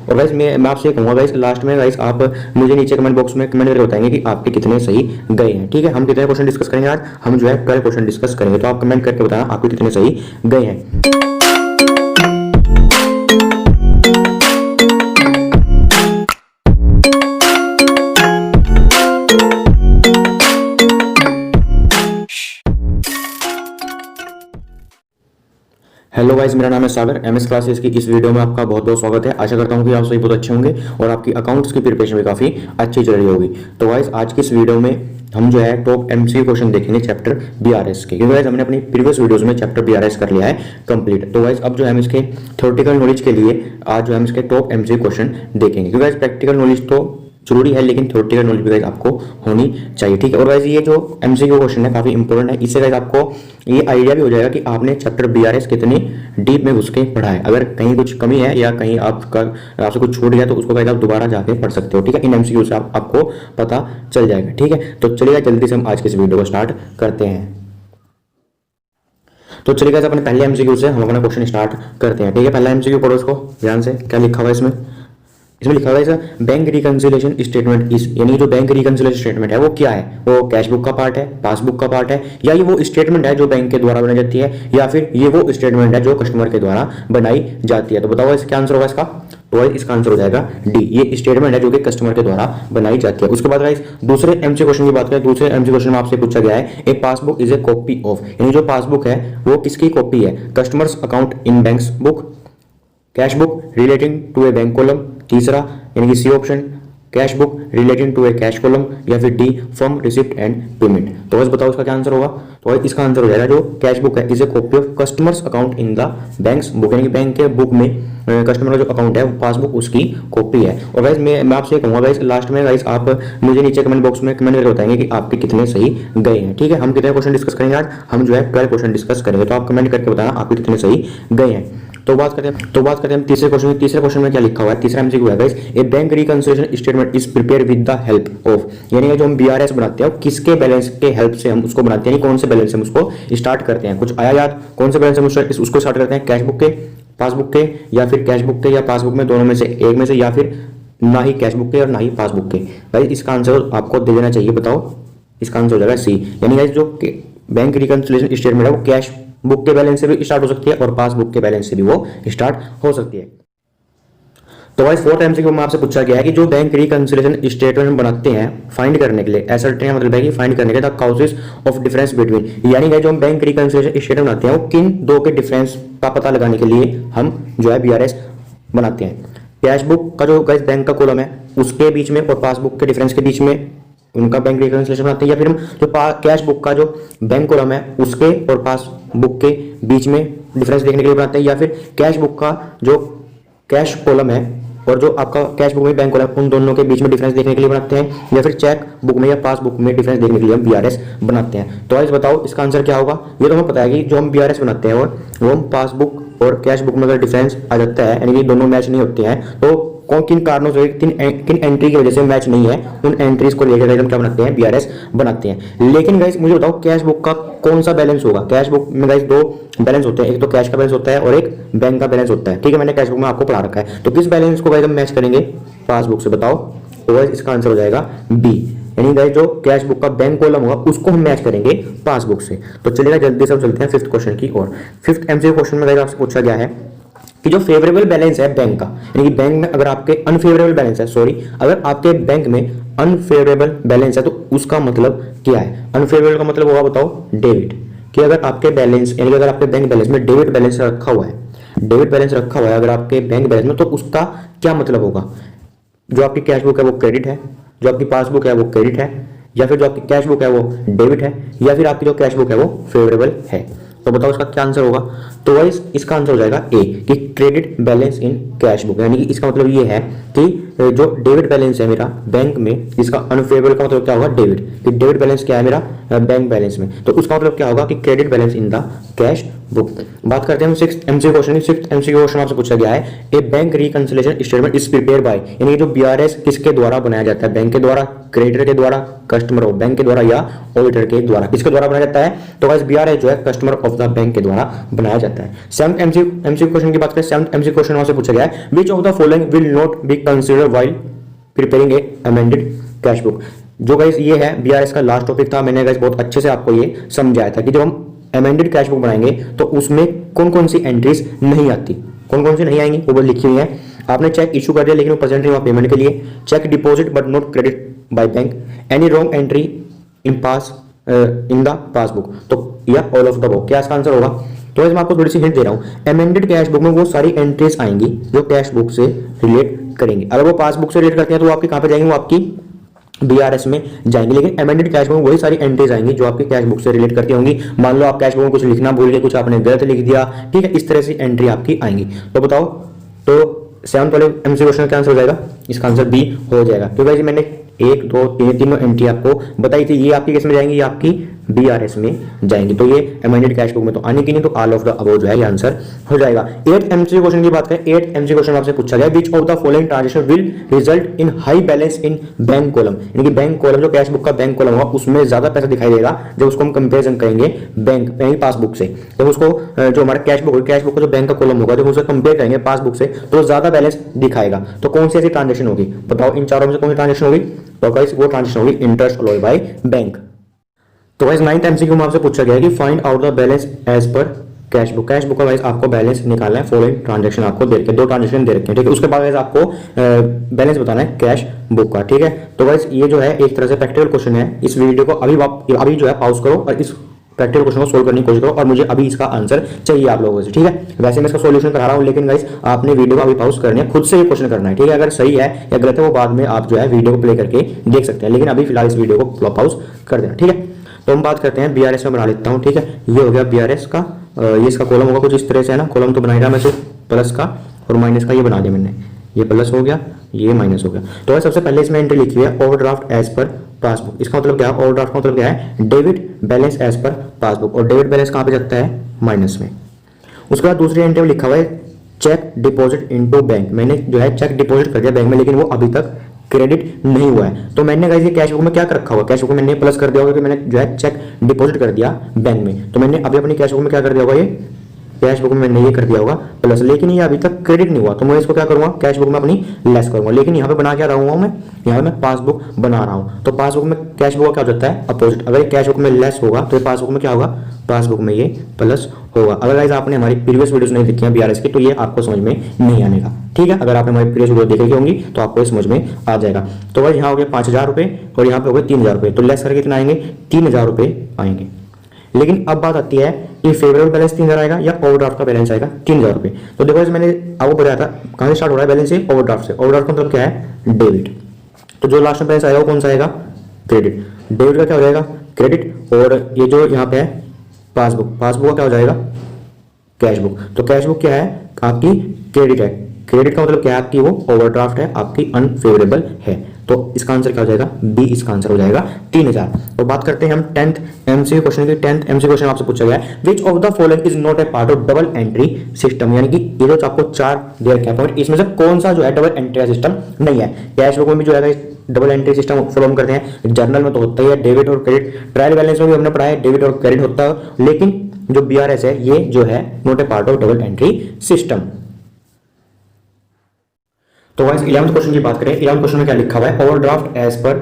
और गाइस मैं आपसे कहूंगा गाइस, लास्ट में गाइस आप मुझे नीचे कमेंट बॉक्स में कमेंट करके बताएंगे कि आपके कितने सही गए हैं। ठीक है, हम कितने क्वेश्चन डिस्कस करेंगे आज, हम जो है 12 क्वेश्चन डिस्कस करेंगे, तो आप कमेंट करके बताना आपके कितने सही गए हैं। हेलो गाइस, मेरा नाम है सागर। एमएस क्लासेस की इस वीडियो में आपका बहुत बहुत स्वागत है। आशा करता हूं कि आप सभी बहुत अच्छे होंगे और आपकी अकाउंट्स की प्रिपरेशन भी काफ़ी अच्छी चल रही होगी। तो गाइस आज की इस वीडियो में हम जो है टॉप एमसीक्यू क्वेश्चन देखेंगे चैप्टर बीआरएस के, क्योंकि गाइस हमने अपनी प्रीवियस वीडियोस में चैप्टर बीआरएस कर लिया है कंप्लीट। तो गाइस अब जो है हम इसके थ्योरेटिकल नॉलेज के लिए आज जो है हम इसके टॉप एमसीक्यू क्वेश्चन देखेंगे, क्योंकि गाइस प्रैक्टिकल नॉलेज तो जरूरी है लेकिन थ्योरेटिकल नॉलेज भी गाइस आपको होनी चाहिए। ठीक है, और गाइस ये जो एमसीक्यू क्वेश्चन है काफी इंपॉर्टेंट है। इससे गाइस आपको ये आइडिया भी हो जाएगा कि आपने चैप्टर बीआरएस कितनी डीप में घुस के पढ़ा है। अगर कहीं कुछ कमी है या कहीं आपसे कुछ छूट गया तो उसको गाइस आप दोबारा जाके पढ़ सकते हो। ठीक है, इन एमसीक्यू से आपको पता चल जाएगा। ठीक है, तो चलिए जल्दी से हम आज के इस वीडियो को स्टार्ट करते हैं। तो चलिए गाइस अपने पहले एमसीक्यू से हम अपना क्वेश्चन स्टार्ट करते हैं। ठीक है, पहला एमसीक्यू पढ़ो इसको ध्यान से। क्या लिखा हुआ है इसमें लिखा हुआ है बैंक रिकंसिलिएशन स्टेटमेंट इज, यानी जो बैंक रिकंसिलिएशन स्टेटमेंट है वो क्या है, वो कैश बुक का पार्ट है, पासबुक का पार्ट है, या ये वो स्टेटमेंट है जो बैंक के द्वारा बनाई जाती है, या फिर ये वो स्टेटमेंट है जो कस्टमर के द्वारा बनाई जाती है। तो बताओ इसका आंसर होगा इसका, तो इसका आंसर हो जाएगा डी, ये स्टेटमेंट है जो कि कस्टमर के द्वारा बनाई जाती है। उसके बाद गाइस दूसरे एमसी क्वेश्चन की बात करें। दूसरे एमसी क्वेश्चन में आपसे पूछा गया है a passbook is a copy of, यानी जो पासबुक है वो किसकी कॉपी है, customers account in banks book, cash book relating to a bank column, तीसरा यानी कि C option cash book relating to a cash column, या फिर D from receipt and payment. तो बस बताओ इसका क्या आंसर होगा, तो इसका आंसर हो जाएगा जो कैश बुक है is a copy of customers account in the banks book, यानी कि बैंक के बुक में कस्टमर का जो अकाउंट है पासबुक उसकी कॉपी है। और गाइस मैं आपसे कहूंगा गाइस, लास्ट में गाइस आप मुझे नीचे कमेंट बॉक्स में कमेंट करके बताएंगे कि आपके कितने सही गए हैं। ठीक है, हम कितने क्वेश्चन डिस्कस करेंगे आज, हम जो है 12 क्वेश्चन डिस्कस करेंगे, तो आप कमेंट करके बताना आपके कितने सही गए हैं। तो बात करते हैं हम तीसरे क्वेश्चन की। तीसरे क्वेश्चन में क्या लिखा हुआ है, तीसरा एमसीक्यू है guys A bank reconciliation statement is prepare with the help of, यानी जो हम बीआरएस बनाते हैं किसके बैलेंस के हेल्प से हम उसको बनाते हैं, यानी कौन से बैलेंस से हम उसको स्टार्ट करते हैं। कुछ आया याद, कौन से बैलेंस से हम उसको स्टार्ट करते हैं, कैश बुक के, पासबुक के, या फिर कैश बुक के या पासबुक में, दोनों में से एक में से, या फिर ना ही कैश बुक के और ना ही पासबुक के। गाइस इसका आंसर आपको दे देना चाहिए। बताओ इसका आंसर हो जाएगा सी, यानी गाइस जो बैंक रिकंसिलिएशन स्टेटमेंट है वो कैश बुक के बैलेंस से भी स्टार्ट हो सकती है और पासबुक के बैलेंस से भी वो स्टार्ट हो सकती है। तो गाइस फोर्थ एमसीक्यू में आपसे पूछा गया है कि जो बैंक रिकंसिलिएशन स्टेटमेंट बनाते हैं फाइंड करने के लिए, एसर्टेन मतलब है कि फाइंड करने के the causes of difference between, यानी कि जो हम बैंक रिकंसिलिएशन स्टेटमेंट बनाते हैं वो किन दो के डिफरेंस का पता लगाने के लिए हम जो है बीआरएस बनाते हैं। कैश बुक का जो गाइस बैंक का कॉलम है उसके बीच में और पासबुक के डिफरेंस के बीच में उनका बैंक रिकंसिलिएशन बनाते हैं, या फिर हम जो कैश बुक का जो बैंक कॉलम है उसके और पासबुक के बीच में डिफरेंस देखने के लिए बनाते हैं, या फिर कैश बुक का जो कैश कॉलम है और जो आपका कैश बुक में बैंक कॉलम उन दोनों के बीच में डिफरेंस देखने के लिए बनाते हैं, या फिर चेक बुक में या पासबुक में डिफरेंस देखने के लिए हम बीआरएस बनाते हैं। तो गाइस बताओ इसका आंसर क्या होगा। ये तो हमें पता है कि जो हम बीआरएस बनाते हैं वो हम पासबुक और कैश बुक में अगर डिफरेंस आ जाता है, यानी कि दोनों मैच नहीं होते हैं, तो किन कारणों से किन एंट्री की वजह से मैच नहीं है, उन एंट्रीज को लेकर हम क्या बनाते हैं, बीआरएस बनाते हैं। लेकिन गाइस मुझे बताओ कैश बुक का कौन सा बैलेंस होगा। कैश बुक में गाइस दो बैलेंस होते हैं, एक तो कैश का बैलेंस होता है और एक बैंक का बैलेंस होता है। ठीक है, मैंने कैश बुक में आपको पढ़ा रखा है। तो किस बैलेंस को गाइस हम मैच करेंगे, पासबुक से। बताओ, तो गाइस इसका आंसर हो जाएगा बी, यानी गाइस जो कैश बुक का बैंक कॉलम होगा उसको हम मैच करेंगे पासबुक से। तो चलिएगा जल्दी से चलते हैं फिफ्थ क्वेश्चन की ओर। फिफ्थ एमसीक्यू क्वेश्चन में गाइस आपसे पूछा गया है कि जो फेवरेबल बैलेंस है बैंक का, यानी कि बैंक में अगर आपके अनफेवरेबल बैलेंस है, अगर आपके बैंक में अनफेवरेबल बैलेंस है तो उसका मतलब क्या है। अनफेवरेबल का मतलब होगा बताओ डेबिट, कि अगर आपके बैलेंस यानी कि अगर आपके बैंक बैलेंस में डेबिट बैलेंस रखा हुआ है, डेबिट बैलेंस रखा हुआ है अगर आपके बैंक बैलेंस में, तो उसका क्या मतलब होगा। जो आपकी कैश बुक है वो क्रेडिट है, जो आपकी पासबुक है वो क्रेडिट है, या फिर जो आपकी कैश बुक है वो डेबिट है, या फिर आपकी जो कैश बुक है वो फेवरेबल है। तो बताओ इसका क्या आंसर होगा। तो गाइस इसका आंसर हो जाएगा ए, कि credit balance in cash book, यानी कि इसका मतलब ये है कि जो डेबिट बैलेंस है मेरा बैंक में, इसका अनफेवरेबल का मतलब क्या होगा, डेबिट, कि डेबिट बैलेंस क्या है मेरा बैंक बैलेंस में, तो उसका मतलब क्या होगा कि credit balance in the cash book. बात करते हैं हम सिक्स्थ एमसीक्यू क्वेश्चन की। सिक्स्थ एमसीक्यू क्वेश्चन आपसे पूछा गया है, a bank reconciliation statement is prepare by, यानी कि जो बीआरएस किसके द्वारा बनाया जाता है, बैंक के द्वारा, क्रेडिटर के द्वारा, कस्टमर ऑफ बैंक के द्वारा या ऑडिटर के द्वारा, किसके द्वारा बनाया जाता है, तो गाइस बीआरएस जो है कस्टमर ऑफ द बैंक के द्वारा बनाया जाता है। सेवंथ एमसीक्यू क्वेश्चन की बात करें, सेवंथ एमसीक्यू क्वेश्चन आपसे पूछा गया है, which of the following will not be considered while preparing A amended cash book. जो गाइस ये है बीआरएस का लास्ट टॉपिक था, मैंने गाइस बहुत अच्छे से आपको ये समझाया था कि जब हम अमेंडेड कैश बुक बनाएंगे तो उसमें कौन कौन सी एंट्रीज नहीं आती, कौन कौन सी नहीं आएंगी वो लिखी हुई है। आपने चेक इशू कर दिया लेकिन वो प्रेजेंट नहीं हुआ पेमेंट के लिए, cheque deposit but not credit by bank, any wrong entry in the passbook, तो या ऑल ऑफ द अबव, क्या इसका आंसर होगा। तो मैं आपको थोड़ी सी हिंट दे रहा हूँ, अमेंडेड कैश बुक में वो सारी एंट्रीज आएंगी जो कैश बुक से रिलेट करेंगे। अगर वो पासबुक से रिलेट करते हैं तो वो आपकी कहाँ पे जाएंगे, वो आपकी बीआरएस में जाएंगे, लेकिन अमेंडेड कैश बुक में वही सारी एंट्रीज आएंगी जो आपकी कैश बुक से रिलेट करती होंगी। मान लो आप कैश बुक में कुछ लिखना भूल गए, कुछ आपने गलत लिख दिया, ठीक है, इस तरह से एंट्री आपकी आएंगी। तो बताओ, तो सेवंथ वाले एमसीक्यू क्वेश्चन का आंसर हो जाएगा, इसका आंसर बी हो जाएगा, क्योंकि मैंने 1 2 3 तीनों एंट्री आपको बताई थी, ये आपकी किस में जाएंगी, ये आपकी बीआरएस में जाएंगी, तो ये अमेंडेड कैश बुक में तो आने की नहीं, तो ऑल ऑफ द अबव जो है ये आंसर हो जाएगा। 8th एमसीक्यू क्वेश्चन की बात करें, 8th एमसीक्यू क्वेश्चन आपसे पूछा गया, which of the following transaction will result in high balance in bank column, यानी कि बैंक कॉलम जो कैश बुक का बैंक कॉलम होगा उसमें ज्यादा पैसा दिखाई देगा जब उसको हम कंपेरिजन करेंगे बैंक पासबुक से। जब उसको जो हमारा कैश बुक का जो बैंक का कॉलम होगा जब उसको कंपेयर करेंगे पासबुक से तो ज्यादा बैलेंस दिखाएगा। तो कौन सी ऐसी ट्रांजेक्शन होगी, बताओ इन चारों में से कौन सी ट्रांजेक्शन होगी, तो गाइस वो ट्रांजेक्शन होगी इंटरेस्ट अलाउड बाय बैंक। तो गाइस 9th एमसीक्यू में आपसे पूछा गया है कि find out the balance as per cash book. Cash book का गाइस आपको बैलेंस निकालना है, फॉलोइंग ट्रांजैक्शन आपको दे रखे, 2 ट्रांजैक्शन दे रखे हैं, ठीक है। उसके बाद गाइस आपको बैलेंस बताना है कैश बुक का, ठीक है। तो गाइस ये जो है एक तरह से प्रैक्टिकल क्वेश्चन है, इस वीडियो को अभी जो है पॉज करो और इस प्रैक्टिकल क्वेश्चन को सोल्व करने की कोशिश करो और मुझे अभी इसका आंसर चाहिए आप लोगों से, ठीक है। वैसे मैं इसका सॉल्यूशन करा रहा हूं, लेकिन गाइस आपने वीडियो को अभी पॉज करनी है, खुद से ये क्वेश्चन करना है, ठीक है। अगर सही है या गलत है वो बाद में आप जो है वीडियो को प्ले करके देख सकते हैं, लेकिन अभी फिलहाल इस वीडियो को पॉज कर देना, ठीक है। तो हम बात करते हैं बीआरएस में, बना लेता हूं, ठीक है। ये हो गया बीआरएस का, ये इसका कॉलम होगा कुछ इस तरह से है ना, कॉलम तो बनाई रहा मैं सिर्फ प्लस का और माइनस का, ये बना दिया मैंने, ये प्लस हो गया, ये माइनस हो गया। तो सबसे पहले इसमें एंट्री लिखी है ओवरड्राफ्ट एज पर पासबुक। इसका मतलब क्या है, ओवरड्राफ्ट का मतलब क्या है, debit balance as per passbook, और डेबिट बैलेंस कहाँ पे जाता है, माइनस में। उसके बाद दूसरी एंट्री में लिखा हुआ है चेक डिपॉजिट इनटू बैंक। मैंने जो है चेक डिपॉजिट कर दिया बैंक में, लेकिन वो अभी तक क्रेडिट नहीं हुआ है। तो मैंने गाइस ये कैश बुक में क्या कर रखा हुआ, कैश बुक में मैंने प्लस कर दिया होगा कि मैंने जो है चेक डिपॉजिट कर दिया बैंक में, तो मैंने अभी अपनी कैश बुक में क्या कर दिया होगा, ये कैश बुक में मैंने ये कर दिया होगा प्लस, लेकिन ये अभी तक क्रेडिट नहीं हुआ, तो मैं इसको क्या करूंगा, कैश बुक में अपनी लेस करूंगा। लेकिन यहाँ पे बना क्या रहा हूँ मैं, यहाँ पे मैं पासबुक बना रहा हूँ, तो पासबुक में कैश बुक क्या हो जाता है, अपोजिट। अगर कैश बुक में लेस होगा तो पासबुक में क्या होगा, पासबुक में ये प्लस होगा। अगर गाइस आपने हमारी प्रीवियस वीडियोस नहीं देखी हैं बीआरएस की, तो ये आपको समझ में नहीं आने का, ठीक है। अगर आपने हमारी प्रीवियस वीडियो देखी होंगी तो आपको समझ में आ जाएगा। तो गाइस यहाँ हो गया 5000 रुपये और यहाँ पे हो गए 3000 रुपये, तो लेस करके कितना आएंगे, 3000 रुपये आएंगे। लेकिन अब बात आती है कि फेवरेबल बैलेंस 3000 आएगा या ओवरड्राफ्ट का बैलेंस आएगा 3000 रुपये। तो देखो मैंने आपको बताया था कहां से स्टार्ट हो रहा है बैलेंस, से ओवरड्राफ्ट से। ओवरड्राफ्ट का मतलब क्या है, डेबिट। तो जो लास्ट में बैलेंस आएगा वो कौन सा आएगा, क्रेडिट। डेबिट का क्या हो जाएगा, क्रेडिट। और ये जो यहाँ पे है पासबुक, पासबुक का क्या हो जाएगा, कैश बुक। तो कैश बुक क्या है, आपकी क्रेडिट है। क्रेडिट का मतलब क्या है, आपकी वो ओवरड्राफ्ट है, आपकी अनफेवरेबल है। तो इसका आंसर क्या हो जाएगा, बी इसका आंसर हो जाएगा 3000। तो बात करते हैं हम 10th एमसीक्यू क्वेश्चन की। 10th एमसीक्यू क्वेश्चन आपसे पूछा गया है, which of the following is not a part of double entry system, यानी कि ये जो आपको 4 दे रखे हैं, इसमें से कौन सा जो है डबल एंट्री सिस्टम नहीं है। कैश बुक में भी जो है डबल एंट्री सिस्टम फॉलो करते हैं, जर्नल में तो होता ही है डेबिट और क्रेडिट, ट्रायल बैलेंस में भी हमने पढ़ा है डेबिट और क्रेडिट होता है, लेकिन जो बीआरएस है ये जो है not a part of double entry system. तो गाइस 11th क्वेश्चन की बात करें, 11th क्वेश्चन में क्या लिखा हुआ है, overdraft as per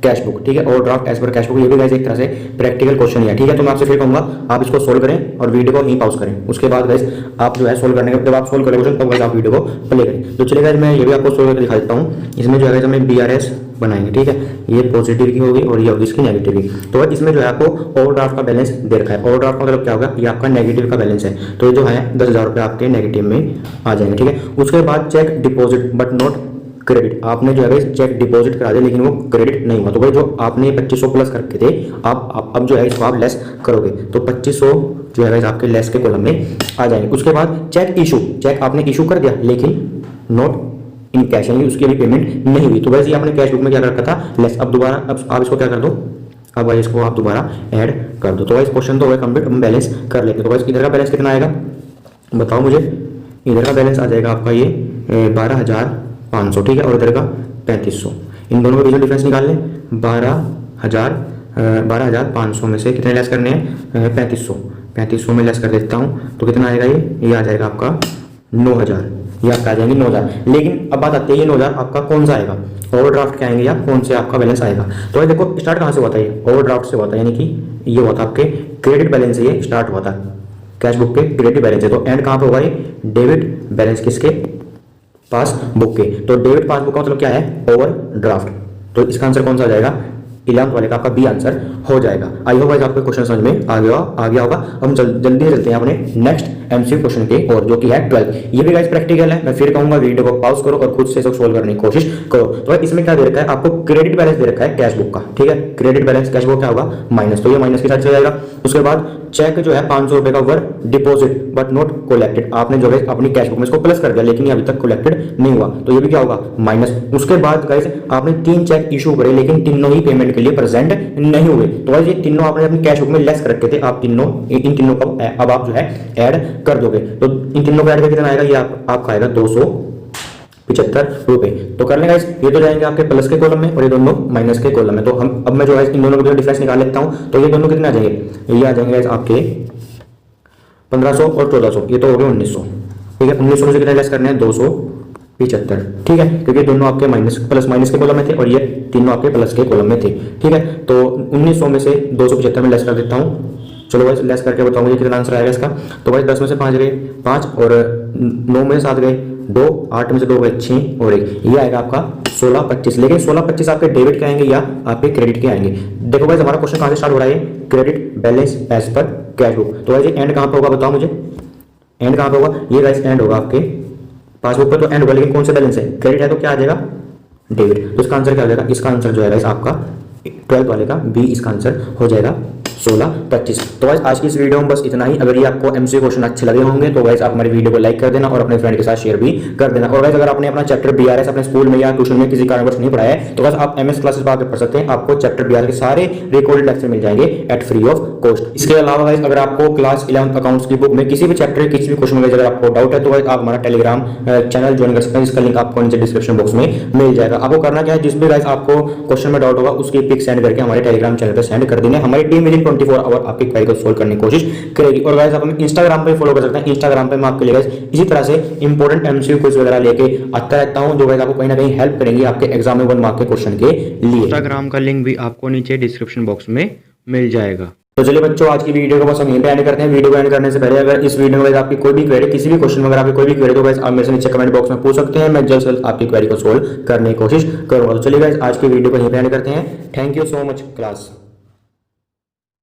cash book, ठीक है। Overdraft as per cash book, ये भी गाइस एक तरह से प्रैक्टिकल क्वेश्चन है, ठीक है। तो मैं आपसे फिर कहूंगा आप इसको सोल्व करें और वीडियो को यहीं पॉज करें। उसके बाद गाइस आप जो है सोल्व करने के जब आप सोल्व करें क्वेश्चन तब गाइस आप वीडियो को प्ले करें। तो चलिए गाइस मैं ये भी आपको सोल्व करके दिखा देता हूँ। इसमें जो है हमें बीआरएस बनाएंगे, ठीक है। ये पॉजिटिव की होगी और ये होगी इसकी नेगेटिव की। तो इसमें जो है आपको ओवरड्राफ्ट का बैलेंस दे रखा है। ओवरड्राफ्ट का मतलब क्या होगा, ये आपका नेगेटिव का बैलेंस है, तो ये जो है 10,000 रुपये आपके नेगेटिव में आ जाएंगे, ठीक है। उसके बाद cheque deposit but not credit, आपने जो है चेक डिपॉजिट करा दिया लेकिन वो क्रेडिट नहीं हुआ, तो भाई जो आपने 2500 प्लस करके थे आप अब जो है इसको आप लेस करोगे, तो 2500 जो है आपके लेस के कॉलम में आ जाएंगे। उसके बाद चेक इशू, चेक आपने इशू कर दिया लेकिन नॉट इन कैश, यानी उसकी अभी पेमेंट नहीं हुई। तो वैसे ही आपने कैश बुक में क्या कर रखा था लेस। अब दोबारा अब आप इसको क्या कर दो, अब भाई इसको आप दोबारा ऐड कर दो। तो भाई क्वेश्चन तो हो गया कंप्लीट, हम बैलेंस कर लेते हैं। तो भाई इधर का बैलेंस कितना आएगा बताओ मुझे। इधर का बैलेंस आ जाएगा आपका ये 12,500, ठीक है, और इधर का 3,500। इन दोनों का रीजन डिफरेंस निकाल लें। 12,500 में से कितने लेस करने हैं 3500 में लेस कर देता हूँ तो कितना आएगा ये आ जाएगा आपका 9,000, ये आपका आ जाएंगे 9,000। लेकिन अब बात आती है ये 9,000 आपका कौन सा आएगा, ओवरड्राफ्ट के आएंगे या कौन से आपका बैलेंस आएगा। तो ये देखो स्टार्ट कहाँ से हुआ था, ये ओवरड्राफ्ट से हुआ था, यानी कि ये हुआ था आपके क्रेडिट बैलेंस से ये स्टार्ट हुआ था, कैश बुक के क्रेडिट बैलेंस है। तो एंड कहाँ पे होगा ये डेबिट बैलेंस किसके पास बुक के। तो डेबिट पासबुक का मतलब क्या है ओवरड्राफ्ट। तो इसका आंसर कौन सा आ जाएगा 11th वाले का आपका बी आंसर हो जाएगा। आई होप गाइस आपको क्वेश्चन समझ में आ गया होगा। हम जल्दी चलते हैं अपने नेक्स्ट एमसीक्यू क्वेश्चन के और जो कि है 12। ये भी गाइस प्रैक्टिकल है। मैं फिर कहूंगा वीडियो को पॉज करो और खुद से इसको सोल्व करने की कोशिश करो। तो इसमें क्या दे रखा है आपको क्रेडिट बैलेंस दे रखा है कैश बुक का, ठीक है। क्रेडिट बैलेंस कैश बुक क्या होगा माइनस, तो ये माइनस के साथ चला जाएगा। उसके बाद चेक जो है 500 रुपए का वर डिपॉजिट बट नॉट कोलेक्टेड, आपने जो है अपनी कैश बुक में इसको प्लस कर दिया लेकिन ये अभी तक कोलेक्टेड नहीं हुआ, तो ये भी क्या होगा माइनस। उसके बाद गाइस आपने 3 चेक इशू करे लेकिन तीनों ही पेमेंट के लिए प्रेजेंट नहीं हुए, तो गाइस ये तीनों आपने अपनी कैश बुक में लेस कर रखे थे। आप इन तीनों को अब आप जो है ऐड कर दोगे, तो इन तीनों को ऐड करके कितना आएगा ये आपका आएगा 275 रुपए। तो कर लेंगे गाइस, ये तो जाएंगे आपके प्लस के कॉलम में और ये दोनों माइनस के कॉलम में। तो हम अब मैं जो है इन दोनों का डिफरेंस निकाल लेता हूं। तो ये दोनों कितने आ जाएंगे, ये आ जाएंगे गाइस आपके 1500 और 1400, ये तो हो गए 1900, ठीक है। 1900 में से कितने लेस करने हैं 275, ठीक है, क्योंकि दोनों आपके माइनस प्लस माइनस के कॉलम में थे और ये तीनों आपके प्लस के कॉलम में थे, ठीक है। तो 1900 में से 275 में लेस कर देता हूँ। चलो भाई लेस करके बताओ मुझे कितना आंसर आएगा इसका। तो भाई 10 में से 5 गए 5 और 9 में से 7 गए 2, 8 में से 2 गए 6 और 1, ये आएगा आपका 1625। लेकिन 1625 आपके डेबिट के आएंगे या आपके क्रेडिट के आएंगे। देखो भाई हमारा क्वेश्चन कहाँ से स्टार्ट हो रहा है, credit balance as per cash book. तो भाई एंड कहाँ पे होगा बताओ मुझे, एंड कहाँ पे होगा, ये गाइस एंड होगा आपके पासबुक पर, तो एंड होगा। लेकिन कौन सा बैलेंस है क्रेडिट है तो क्या आ जाएगा डेबिट। तो इसका आंसर क्या हो जाएगा, इसका आंसर जो है गाइस आपका 12th वाले का बी, इसका आंसर हो जाएगा 1625। तो गाइस आज की इस वीडियो में बस इतना ही। अगर ये आपको एमसीक्यू क्वेश्चन अच्छे लगे होंगे तो गाइस आप हमारी वीडियो को लाइक कर देना और अपने फ्रेंड के साथ शेयर भी कर देना। और गाइस अगर आपने अपना चैप्टर बीआरएस अपने स्कूल में या ट्यूशन में किसी कारणवश नहीं पढ़ाया है तो गाइस आप एमएस क्लासेस पर आकर पढ़ सकते हैं। आपको चैप्टर बीआरएस के सारे रिकॉर्डेड लेक्चर मिल जाएंगे एट फ्री ऑफ कॉस्ट। इसके अलावा गाइस अगर आपको क्लास 11th अकाउंट्स की बुक में किसी भी चैप्टर किसी भी क्वेश्चन में अगर आपको डाउट है तो गाइस आप हमारा टेलीग्राम चैनल ज्वाइन कर सकते हैं, जिसका लिंक आपको नीचे डिस्क्रिप्शन बॉक्स में मिल जाएगा। आपको करना क्या है, जिस भी गाइस आपको क्वेश्चन में डाउट होगा उसकी पिक सेंड करके हमारे टेलीग्राम चैनल पर सेंड कर देना। हमारी टीम विदिन 24 आवर आपकी क्वेरी को सोल्व करने की कोशिश करेगी। और गाइस आप हमें इंस्टाग्राम पे फॉलो कर सकते हैं। इंस्टाग्राम पे मैं आपके लिए गाइस इसी तरह से इंपॉर्टेंट एमसीक्यू क्विज वगैरह लेके आता रहता हूं जो गाइस आपको कहीं ना कहीं हेल्प करेंगे आपके एग्जाम में 1 मार्क के क्वेश्चन के लिए। इंस्टाग्राम का लिंक भी आपको नीचे डिस्क्रिप्शन बॉक्स में मिल जाएगा। तो चलिए बच्चों आज की वीडियो को बस हम यहीं पे एंड करते हैं। वीडियो को एंड करने से पहले अगर इस वीडियो में आपकी कोई भी क्वेरी किसी भी क्वेश्चन में अगर आपकी कोई भी क्वेरी तो गाइस आप मेरे से नीचे कमेंट बॉक्स में पूछ सकते हैं। मैं जल्द से जल्द आपकी क्वेरी को सोल्व करने की कोशिश करूंगा। तो चलिए गाइस आज की वीडियो को यहीं पे एंड करते हैं। Thank you so much class.